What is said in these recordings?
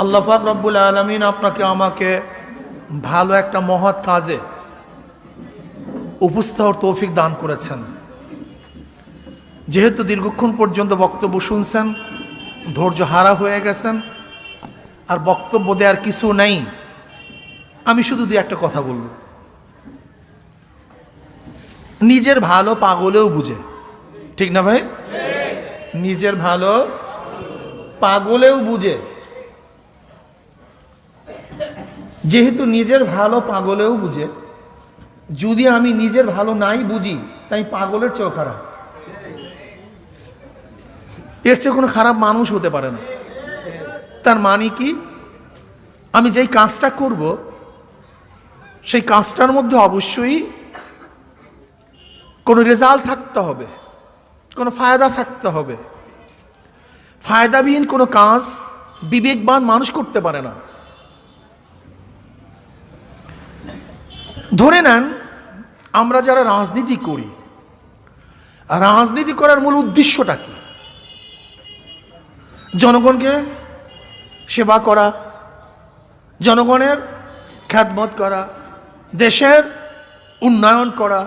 আল্লাহ পাক রব্বুল আলামিন আপনাকে আমাকে ভালো একটা মহৎ কাজে উপস্থিত হওয়ার তৌফিক দান করেছেন। যেহেতু দীর্ঘক্ষণ পর্যন্ত বক্তব্য শুনছেন, ধৈর্য হারা হয়ে গেছেন, আর বক্তব্য দেওয়ার কিছু নেই, আমি শুধু দুই একটা কথা বলব। নিজের ভালো পাগলেও বুঝে, ঠিক না ভাই? নিজের ভালো পাগলেও বুঝে। যেহেতু নিজের ভালো পাগলেও বুঝে, যদি আমি নিজের ভালো নাই বুঝি তাই পাগলের চেয়েও খারাপ। এর চেয়ে কোনো খারাপ মানুষ হতে পারে না। তার মানে কি, আমি যেই কাজটা করব সেই কাজটার মধ্যে অবশ্যই কোনো রেজাল্ট থাকতে হবে, কোনো ফায়দা থাকতে হবে। ফায়দাবিহীন কোনো কাজ বিবেকবান মানুষ করতে পারে না। ধরে নেন, আমরা যারা রাজনীতি করি, রাজনীতি করার মূল উদ্দেশ্যটা কি? জনগণকে সেবা করা, জনগণের খ্যাতমত করা, দেশের উন্নয়ন করা,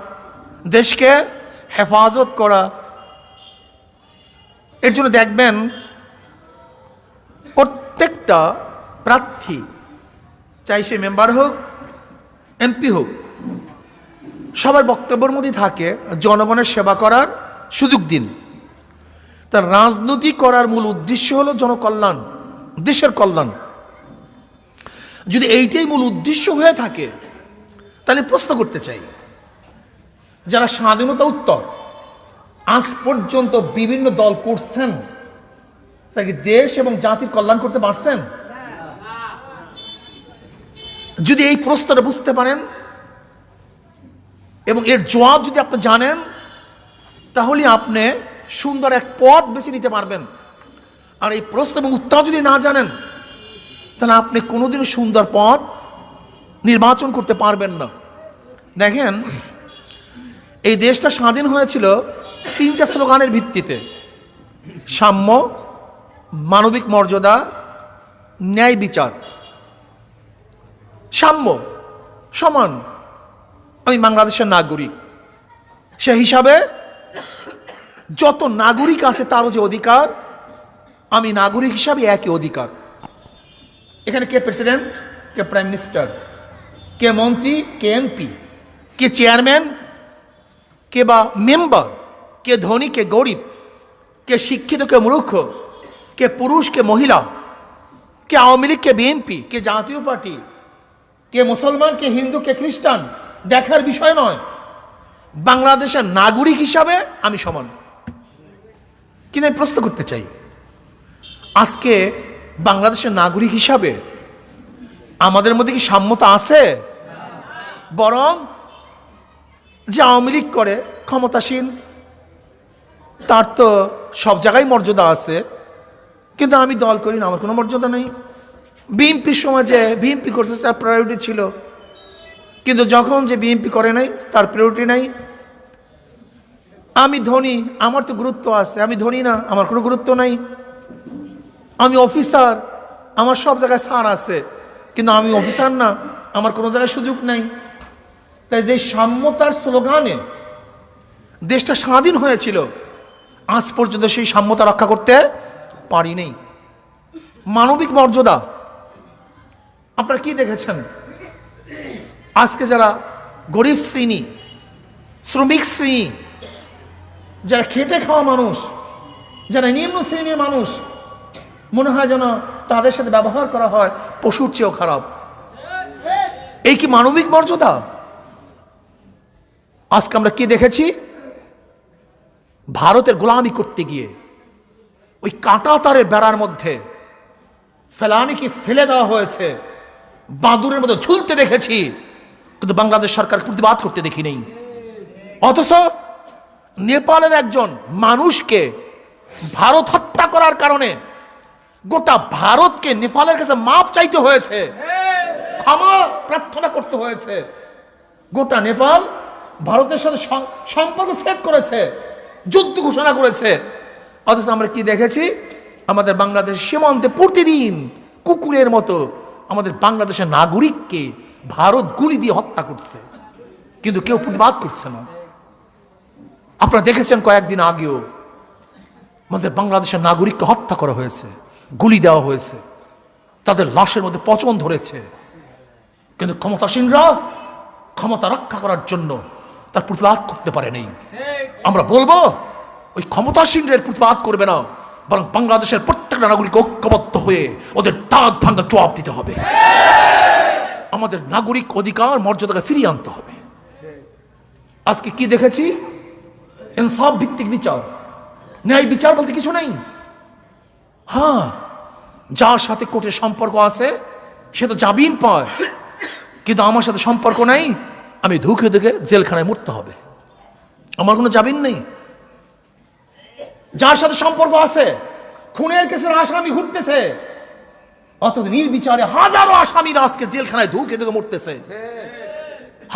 দেশকে হেফাজত করা। এর জন্য দেখবেন প্রত্যেকটা প্রার্থী, চাই সে মেম্বার হোক, এমপি হোক, সবার বক্তব্যের মধ্যে থাকে জনগণের সেবা করার সুযোগ দিন। তার রাজনীতি করার মূল উদ্দেশ্য হলো জনকল্যাণ, দেশের কল্যাণ। যদি এইটাই মূল উদ্দেশ্য হয়ে থাকে, তাহলে প্রশ্ন করতে চাই, যারা স্বাধীনতা উত্তর আজ পর্যন্ত বিভিন্ন দল করছেন, তাকে দেশ এবং জাতির কল্যাণ করতে পারছেন? যদি এই প্রশ্নটা বুঝতে পারেন এবং এর জবাব যদি আপনি জানেন, তাহলে আপনি সুন্দর এক পথ বেছে নিতে পারবেন। আর এই প্রশ্ন এবং উত্তর যদি না জানেন, তাহলে আপনি কোনোদিনও সুন্দর পথ নির্বাচন করতে পারবেন না। দেখেন, এই দেশটা স্বাধীন হয়েছিল তিনটা স্লোগানের ভিত্তিতে: সাম্য, মানবিক মর্যাদা, ন্যায় বিচার। সাম্য, সমান, আমি বাংলাদেশের নাগরিক, সে হিসাবে যত নাগরিক আছে তারও যে অধিকার, আমি নাগরিক হিসাবে একই অধিকার। এখানে কে প্রেসিডেন্ট, কে প্রাইম মিনিস্টার, কে মন্ত্রী, কে এমপি, কে চেয়ারম্যান, কে বা মেম্বার, কে ধনী, কে গরিব, কে শিক্ষিত, কে মূর্খ, কে পুরুষ, কে মহিলা, কে আওয়ামী লীগ, কে বিএনপি, কে জাতীয় পার্টি, কে মুসলমান, কে হিন্দু, কে খ্রিস্টান, দেখার বিষয় নয়। বাংলাদেশের নাগরিক হিসাবে আমি সমান। কিন্তু আমি প্রশ্ন করতে চাই, আজকে বাংলাদেশের নাগরিক হিসাবে আমাদের মধ্যে কি সাম্যতা আছে? বরং যে আওয়ামী লীগ করে, ক্ষমতাসীন, তার তো সব জায়গায় মর্যাদা আছে, কিন্তু আমি দল করি না, আমার কোনো মর্যাদা নেই। বিএনপির সময় যে বিএনপি করছে তার প্রায়োরিটি ছিল, কিন্তু যখন যে বিএনপি করে নাই তার প্রায়োরিটি নাই। আমি ধনী, আমার তো গুরুত্ব আছে, আমি ধনী না, আমার কোনো গুরুত্ব নাই। আমি অফিসার, আমার সব জায়গায় ছাড় আছে, কিন্তু আমি অফিসার না, আমার কোনো জায়গায় সুযোগ নাই। তাই যে সাম্যতার স্লোগানে দেশটা স্বাধীন হয়েছিল, আজ পর্যন্ত সেই সাম্যতা রক্ষা করতে পারিনি। মানবিক মর্যাদা, আপনারা কি দেখেছেন? আজকে যারা গরিব শ্রেণী, শ্রমিক শ্রেণী, যারা খেটে খাওয়া মানুষ, যারা নিম্ন শ্রেণীর মানুষ, মনে হয় যেন তাদের সাথে ব্যবহার করা হয় পশুর চেয়েও খারাপ। এই কি মানবিক মর্যাদা? আজকে আমরা কি দেখেছি? ভারতের গোলামি করতে গিয়ে ওই কাঁটা তারের বেড়ার মধ্যে ফেলানিকে ফেলে দেওয়া হয়েছে, বাদুরের মতো ঝুলতে দেখেছি, কিন্তু বাংলাদেশ সরকার প্রতিবাদ করতে দেখি নেই। অথচ নেপালের একজন মানুষকে ভারত হত্যা করার কারণে গোটা ভারতকে নেপালের কাছে মাপ চাইতে হয়েছে, ক্ষমা প্রার্থনা করতে হয়েছে। গোটা নেপাল ভারতের সাথে সম্পর্ক ছেদ করেছে, যুদ্ধ ঘোষণা করেছে। অথচ আমরা কি দেখেছি? আমাদের বাংলাদেশ সীমান্তে প্রতিদিন কুকুরের মতো আমাদের বাংলাদেশের নাগরিককে ভারত গুলি দিয়ে হত্যা করছে, কিন্তু কেউ প্রতিবাদ করছে না। আপনারা দেখেছেন কয়েকদিন আগেও আমাদের বাংলাদেশের নাগরিককে হত্যা করা হয়েছে, গুলি দেওয়া হয়েছে, তাদের লাশের মধ্যে পচন ধরেছে, কিন্তু ক্ষমতাসীনরা ক্ষমতা রক্ষা করার জন্য তার প্রতিবাদ করতে পারেনি। আমরা বলবো ওই ক্ষমতাসীনদের প্রতিবাদ করবে না, বরং বাংলাদেশের প্রত্যেকটা নাগরিক ঐক্যবদ্ধ হয়ে ওদের দাঁত ভাঙা জবাব দিতে হবে। আমাদের নাগরিক অধিকার মর্যাদাকে ফিরিয়ে আনতে হবে। আজকে কি দেখেছি? ইনসাফ ভিত্তিক বিচার, ন্যায় বিচার বলতে কিছু নেই। হ্যাঁ, যার সাথে কোর্টের সম্পর্ক আছে সে তো জামিন পায়, কিন্তু আমার সাথে সম্পর্ক নাই, আমি ধুকে ধুকে জেলখানায় মরতে হবে, আমার কোনো জামিন নেই। যার সাথে সম্পর্ক আছে, খুনের কেসের আসামি ঘুরতেছে, অথচ নির্বিচারে হাজারো আসামিরা আজকে জেলখানায় ধুকে ধুকে মরতেছে।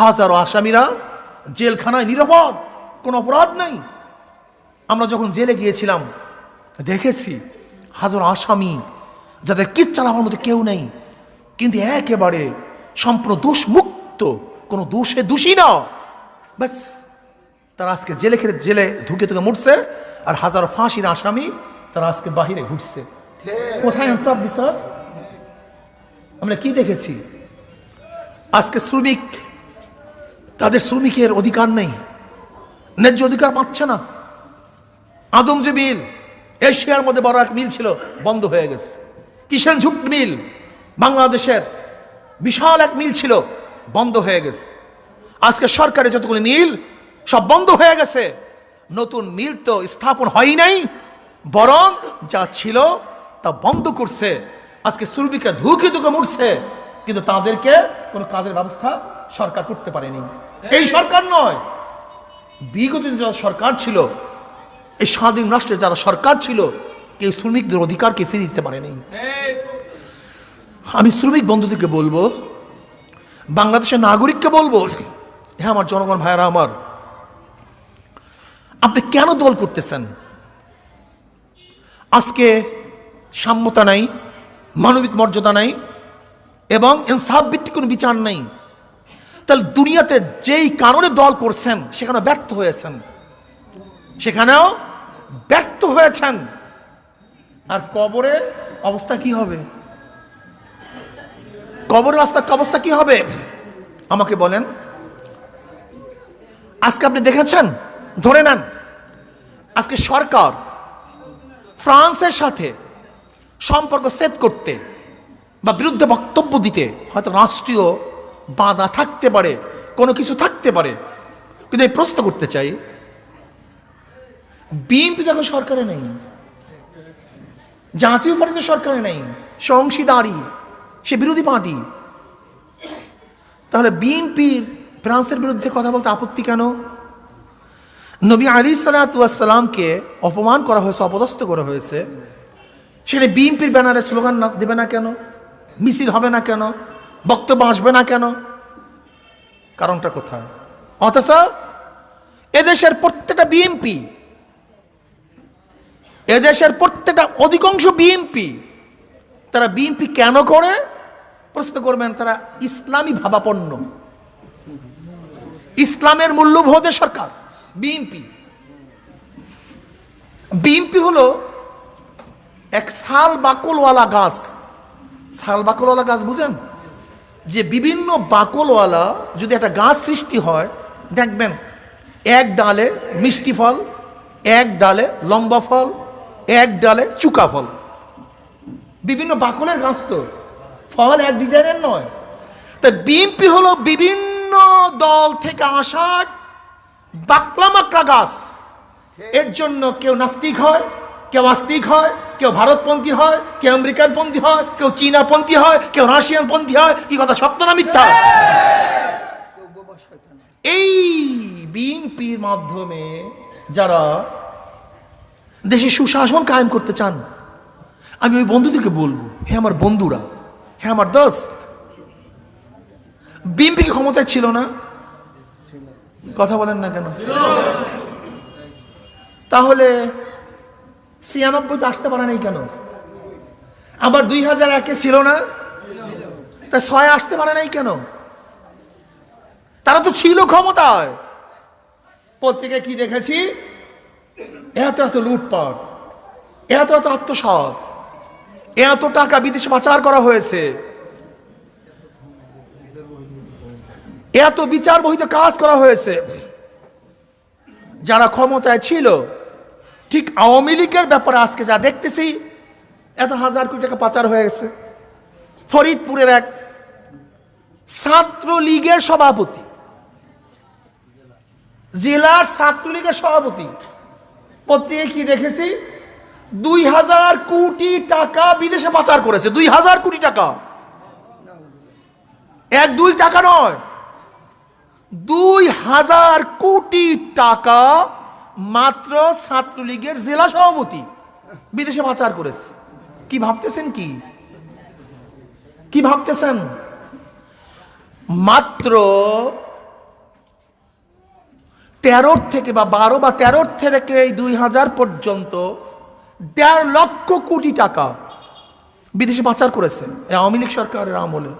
হাজারো আসামিরা জেলখানায় নিরাপদ, কোনো অপরাধ নাই। আমরা যখন জেলে গিয়েছিলাম দেখেছি হাজারো আসামি যাদের কিচ্ছা লাভার মতো কেউ নেই, কিন্তু একেবারে সম্পূর্ণ দোষমুক্ত, কোনো দোষে দোষী না, ব্যাস তারা আজকে জেলে ধুকে ধুকে মরছে। আর হাজারো ফাঁসির আসামি তারা আজকে বাহিরে ঘুরছে। কোথায় ইনসাফ বিচার? আমরা কি দেখেছি? আজকে শ্রমিক, তাদের শ্রমিকের অধিকার নেই, ন্যায্য অধিকার পাচ্ছে না। আদম যে মিল, এশিয়ার মধ্যে বড় এক মিল ছিল, বন্ধ হয়ে গেছে। কিষাণ ঝুট মিল, বাংলাদেশের বিশাল এক মিল ছিল, বন্ধ হয়ে গেছে। আজকে সরকারের যতগুলো মিল সব বন্ধ হয়ে গেছে। নতুন মিল তো স্থাপন হয় নাই, বরং যা ছিল তা বন্ধ করছে। আজকে শ্রমিকরা ধুকে ধুকে মরছে, কিন্তু তাদেরকে কোনো কাজের ব্যবস্থা সরকার করতে পারেনি। এই সরকার নয়, বিগত দিন যারা সরকার ছিল, এই স্বাধীন রাষ্ট্রের যারা সরকার ছিল, কেউ শ্রমিকদের অধিকারকে ফিরিয়ে দিতে পারেনি। আমি শ্রমিক বন্ধুদেরকে বলবো, বাংলাদেশের নাগরিককে বলবো, হ্যাঁ আমার জনগণ ভাইয়েরা আমার, আপনি কেন দল করতেছেন? আজকে সাম্যতা নাই, মানবিক মর্যাদা নাই, এবং ইনসাফ ভিত্তিক কোনো বিচার নাই। তাহলে দুনিয়াতে যেই কারণে দল করছেন সেখানে ব্যর্থ হয়েছেন, সেখানেও ব্যর্থ হয়েছেন। আর কবরে অবস্থা কি হবে? কবরের অবস্থা কি হবে আমাকে বলেন। আজকে আপনি দেখেছেন, ধরে নেন আজকে সরকার ফ্রান্সের সাথে সম্পর্ক সেট করতে বা বিরুদ্ধে বক্তব্য দিতে হয়তো রাষ্ট্রীয় বাধা থাকতে পারে, কোনো কিছু থাকতে পারে, কিন্তু এই প্রশ্ন করতে চাই, বিএনপি যখন সরকারে নেই, জাতীয় পার্টি সরকারে নেই, সে অংশীদারি, সে বিরোধী পার্টি, তাহলে বিএনপির ফ্রান্সের বিরুদ্ধে কথা বলতে আপত্তি কেন? নবী আলাইহিসসালাতু ওয়াসসালামকে অপমান করা হয়েছে, অপদস্থ করা হয়েছে, সেটা বিএনপির ব্যানারে স্লোগান দেবে না কেন? মিছিল হবে না কেন? বক্তব্য আসবে না কেন? কারণটা কোথায়? অথচ এদেশের প্রত্যেকটা বিএনপি, এদেশের প্রত্যেকটা অধিকাংশ বিএনপি, তারা বিএনপি কেন করে? প্রশ্ন করবেন, তারা ইসলামী ভাবাপন্ন, ইসলামের মূল্যবোধের সরকার বিএনপি। বিএনপি হলো এক শাল বাকলওয়ালা গাছ। শাল বাকলওয়ালা গাছ বুঝেন? যে বিভিন্ন বাকলওয়ালা যদি একটা গাছ সৃষ্টি হয়, দেখবেন এক ডালে মিষ্টি ফল, এক ডালে লম্বা ফল, এক ডালে চুকা ফল। বিভিন্ন বাকলের গাছ তো, ফল এক ডিজাইনের নয়। তাই বিএনপি হলো বিভিন্ন দল থেকে আসা বাকলা মাকড়া গাছ। এর জন্য কেউ নাস্তিক হয়, কেউ আস্তিক হয়, কেউ ভারতপন্থী হয়, কেউ আমেরিকানপন্থী হয়, কেউ চীনাপন্থী হয়, কেউ রাশিয়ানপন্থী হয়। কি কথা, সত্য না মিথ্যা? এই বিএনপির মাধ্যমে যারা দেশে সুশাসন কায়েম করতে চান, আমি ওই বন্ধুদেরকে বলবো, হে আমার বন্ধুরা, হে আমার দোস্ত, বিএনপি কি ক্ষমতায় ছিল না? কথা বলেন না কেন? তাহলে ৯৬ আসতে পারে নাই কেন? আবার 2001-এ ছিল না? তা 6 আসতে পারে নাই কেন? তারা তো ছিল ক্ষমতায়। পত্রিকায় কি দেখেছি? এত এত লুটপাট, এত এত আত্মসাৎ, এত টাকা বিদেশে পাচার করা হয়েছে, এত বিচার বহিত কাজ করা হয়েছে। যারা ক্ষমতায় ছিল, ঠিক আওয়ামী লীগের ব্যাপারে আজকে যা দেখতেছি, এত হাজার কোটি টাকা পাচার হয়ে গেছে। ফরিদপুরের এক ছাত্রলীগের সভাপতি, জেলার ছাত্রলীগের সভাপতি, পত্রিকায় কি দেখেছি? 2000 কোটি টাকা বিদেশে পাচার করেছে। 2000 কোটি টাকা, 1-2 টাকা নয়, 2000 কোটি টাকা মাত্র ছাত্রলীগের জেলা সভাপতি বিদেশে পাচার করেছে। কি ভাবতেছেন? কি ভাবতেছেন? মাত্র 13 থেকে বা 12 বা 13 থেকে এই 2000 পর্যন্ত 1.5 লক্ষ কোটি টাকা বিদেশে পাচার করেছে আওয়ামী লীগ সরকারের আমলে।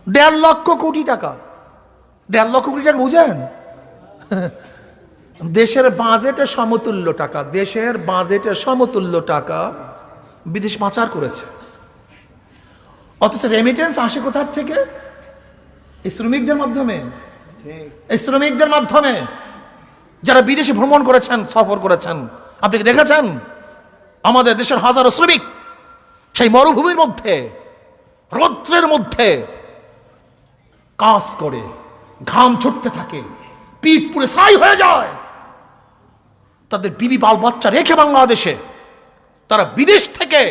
1.5 লক্ষ কোটি টাকা। 1.5 লক্ষ কোটি টাকা বুঝেন? দেশের বাজেটের সমতুল্য টাকা, দেশের বাজেটের সমতুল্য টাকা বিদেশ পাচার করেছে। অথচ রেমিটেন্স আসে কোথার থেকে? এই শ্রমিকদের মাধ্যমে। এই শ্রমিকদের মাধ্যমে যারা বিদেশে ভ্রমণ করেছেন, সফর করেছেন। আপনি কি দেখেছেন? আমাদের দেশের হাজারো শ্রমিক সেই মরুভূমির মধ্যে, রৌদ্রের মধ্যে কাজ করে, ঘাম ছুটতে থাকে, পিঠ পুড়ে ছাই হয়ে যায়। তাদের বিবি বাল বাচ্চা রেখে বাংলাদেশে তারা বিদেশ থেকে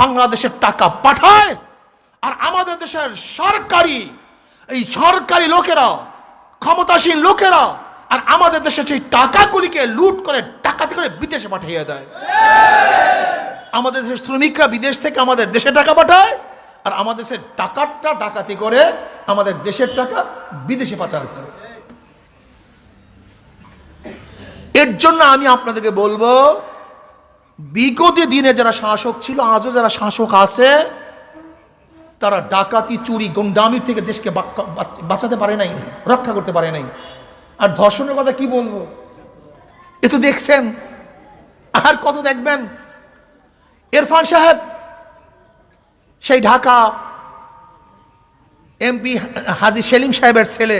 বাংলাদেশের টাকা পাঠায়। আর আমাদের দেশের সরকারি লোকেরা, ক্ষমতাসীন লোকেরা আর আমাদের দেশে সেই টাকাগুলিকে লুট করে, ডাকাতি করে বিদেশে পাঠিয়ে দেয়। আমাদের দেশের শ্রমিকরা বিদেশ থেকে আমাদের দেশে টাকা পাঠায়, আর আমাদের দেশের টাকাটা ডাকাতি করে আমাদের দেশের টাকা বিদেশে পাচার করে। এর জন্য আমি আপনাদেরকে বলবো, বিগত দিনে যারা শাসক ছিল, আজও যারা শাসক আছে, তারা ডাকাতি, চুরি, গুন্ডামির থেকে দেশকে বাঁচাতে পারে নাই, রক্ষা করতে পারে নাই। আর ধর্ষণের কথা কি বলবো? এ তো দেখছেন, আর কত দেখবেন। ইরফান সাহেব সেই ঢাকা এমপি হাজী সেলিম সাহেবের ছেলে,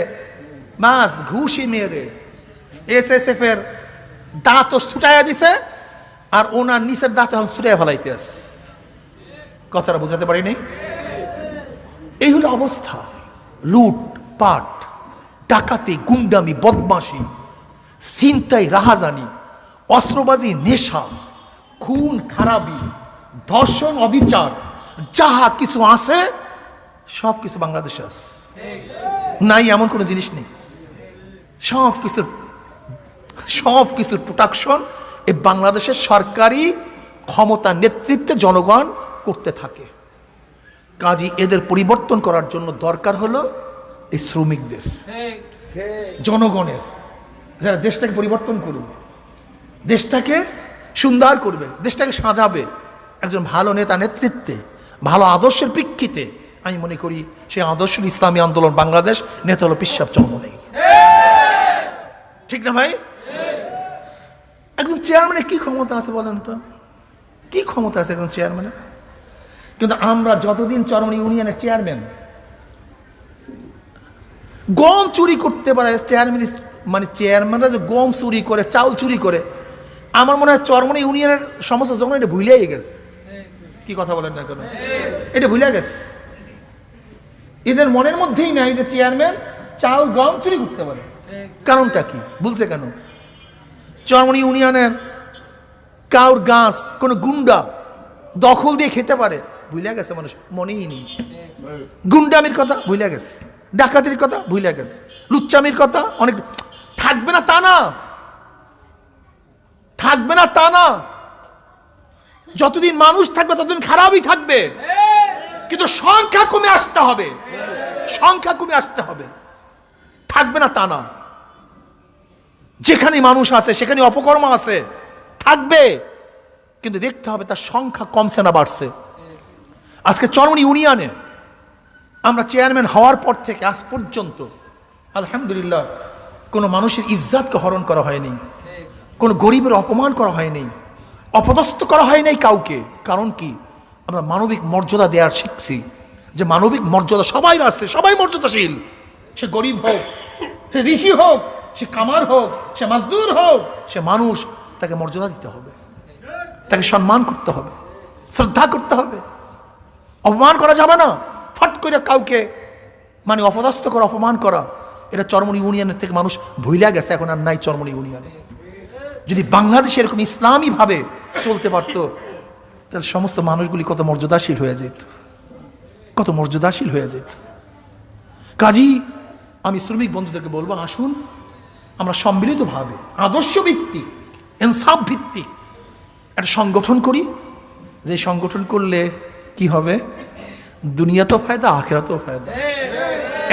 মাস ঘুষি মেরে SSF এর দাঁত ছুটাইয়া দিছে, আর ওনার নিচের দাঁত এখন ছুটাইয়া ফেলাইতে আস। কথাটা বুঝাতে পারিনি? এই হলো অবস্থা। লুট পাট, ডাকাতি, গুন্ডামি, বদমাশি, ছিনতাই, রাহাজানি, অস্ত্রবাজি, নেশা, খুন খারাপি, ধর্ষণ, অবিচার, যাহা কিছু আছে সব কিছু বাংলাদেশে আছে। নাই এমন কোনো জিনিস নেই। সব কিছুর প্রোটেকশন এই বাংলাদেশের সরকারি ক্ষমতা নেতৃত্বে জনগণ করতে থাকে। কাজী এদের পরিবর্তন করার জন্য দরকার হলো এই শ্রমিকদের, জনগণের, যারা দেশটাকে পরিবর্তন করবে, দেশটাকে সুন্দর করবে, দেশটাকে সাজাবে একজন ভালো নেতা নেতৃত্বে, ভালো আদর্শের প্রেক্ষিতে। আমি মনে করি সেই আদর্শ ইসলামী আন্দোলন বাংলাদেশ নেতা হলো পীর সাহেব চরমনাই। ঠিক না ভাই? একজন চেয়ারম্যানের কি ক্ষমতা আছে বলেন তো? কি ক্ষমতা আছে একজন চেয়ারম্যানের? কিন্তু আমরা যতদিন চরমনাই ইউনিয়নের চেয়ারম্যান, গম চুরি করতে পারে চেয়ারম্যান, মানে চেয়ারম্যানরা যে গম চুরি করে, চাউল চুরি করে, আমার মনে হয় চরমনাই ইউনিয়নের সমস্ত যখন এটা ভুলেই গেছে। কি কথা বলেন না কেন? এটা ভুলে গেছে। এদের মনের মধ্যেই নাই যে চেয়ারম্যান চাউল গম চুরি করতে পারে। কারণটা কি? বলছে কেন? চরমনাই ইউনিয়নের কাউর গাছ কোন গুন্ডা দখল দিয়ে খেতে পারে, ভুলে গেছে মানুষ, মনেই নেই। গুন্ডামির কথা ভুলে গেছে, ডাকাতির কথা ভুলে গেছে, লুচ্চামির কথা অনেক থাকবে না তা না, থাকবে না তা না। যতদিন মানুষ থাকবে ততদিন খারাপই থাকবে, কিন্তু সংখ্যা কমে আসতে হবে, সংখ্যা কমে আসতে হবে। থাকবে না তা না। যেখানে মানুষ আছে সেখানে অপকর্ম আছে, থাকবে, কিন্তু দেখতে হবে তার সংখ্যা কমছে না বাড়ছে। আজকে চরমনি ইউনিয়নে আমরা চেয়ারম্যান হওয়ার পর থেকে আজ পর্যন্ত আলহামদুলিল্লাহ কোনো মানুষের ইজ্জতকে হরণ করা হয়নি, কোনো গরিবের অপমান করা হয়নি, অপদস্থ করা হয় নাই কাউকে। কারণ কি? আমরা মানবিক মর্যাদা দেওয়ার শিখছি, যে মানবিক মর্যাদা সবাই আছে, সবাই মর্যাদাশীল। সে গরিব হোক, সে ঋষি হোক, সে কামার হোক, সে মাজদুর হোক, সে মানুষ, তাকে মর্যাদা দিতে হবে, তাকে সম্মান করতে হবে, শ্রদ্ধা করতে হবে। অপমান করা যাবে না, ফট করে কাউকে মানে অপদস্থ করা, অপমান করা, এটা চরমনি ইউনিয়নের থেকে মানুষ ভুইলা গেছে, এখন আর নাই চরমনি ইউনিয়নে। যদি বাংলাদেশে এরকম ইসলামীভাবে চলতে পারতো, তাহলে সমস্ত মানুষগুলি কত মর্যাদাশীল হয়ে যেত, কত মর্যাদাশীল হয়ে যেত। কাজী আমি শ্রমিক বন্ধুদেরকে বলবো, আসুন আমরা সম্মিলিতভাবে আদর্শ ভিত্তিক, ইনসাফ ভিত্তিক একটা সংগঠন করি, যে সংগঠন করলে কি হবে, দুনিয়াতেও ফায়দা, আখিরাতেও ফায়দা।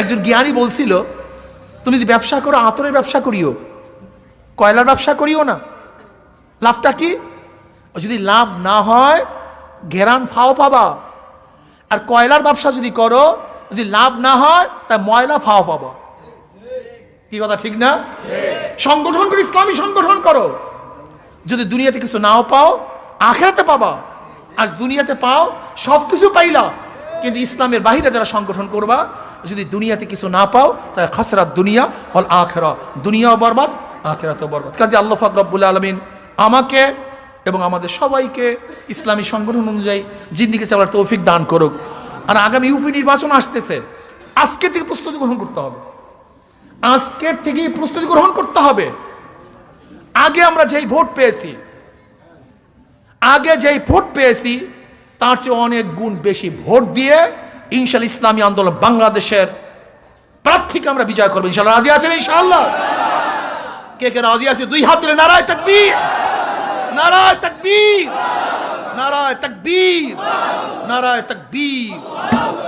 একজন জ্ঞানী বলছিল, তুমি যদি ব্যবসা করো, আতরের ব্যবসা করিও, কয়লার ব্যবসা করিও না। লাভটা কি? যদি লাভ না হয় ঘেরান ফাও পাবা। আর কয়লার ব্যবসা যদি করো, যদি লাভ না হয় তা ময়লা ফাও পাবা। কি কথা ঠিক না? সংগঠন করো, ইসলামী সংগঠন করো, যদি দুনিয়াতে কিছু নাও পাও আখিরাতে পাবা। আর দুনিয়াতে পাও সব কিছু পাইলা, কিন্তু ইসলামের বাহিরে যারা সংগঠন করবা, যদি দুনিয়াতে কিছু না পাও তাহলে খাসরাত দুনিয়া হল আখিরা, দুনিয়াও বরবাদ, আখিরাতও বরবাদ। কাজে আল্লাহ পাক রব্বুল আলামিন আমাকে এবং আমাদের সবাইকে ইসলামী সংগঠন অনুযায়ী জিন্দিগি চলার তৌফিক দান করুক। আর আগামী ইউপি নির্বাচন আসতেছে, আজকের থেকে প্রস্তুতি গ্রহণ করতে হবে, আজকের থেকেই প্রস্তুতি গ্রহণ করতে হবে। আগে আমরা যেই ভোট পেয়েছি, তার চেয়ে অনেক গুণ বেশি ভোট দিয়ে ইনশাআল্লাহ ইসলামী আন্দোলন বাংলাদেশের প্রার্থীকে আমরা বিজয় করবো। ইনশাআল্লাহ রাজি আছেন? ইনশাআল্লাহ কে কে রাজি আছে? দুই হাত তুলে নারায়ে তাকবীর, নারায়ে তাকবীর, নারায়ে তাকবীর, নারায়ে তাকবীর।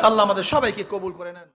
আল্লাহ আমাদের সবাইকে কবুল করে নেন।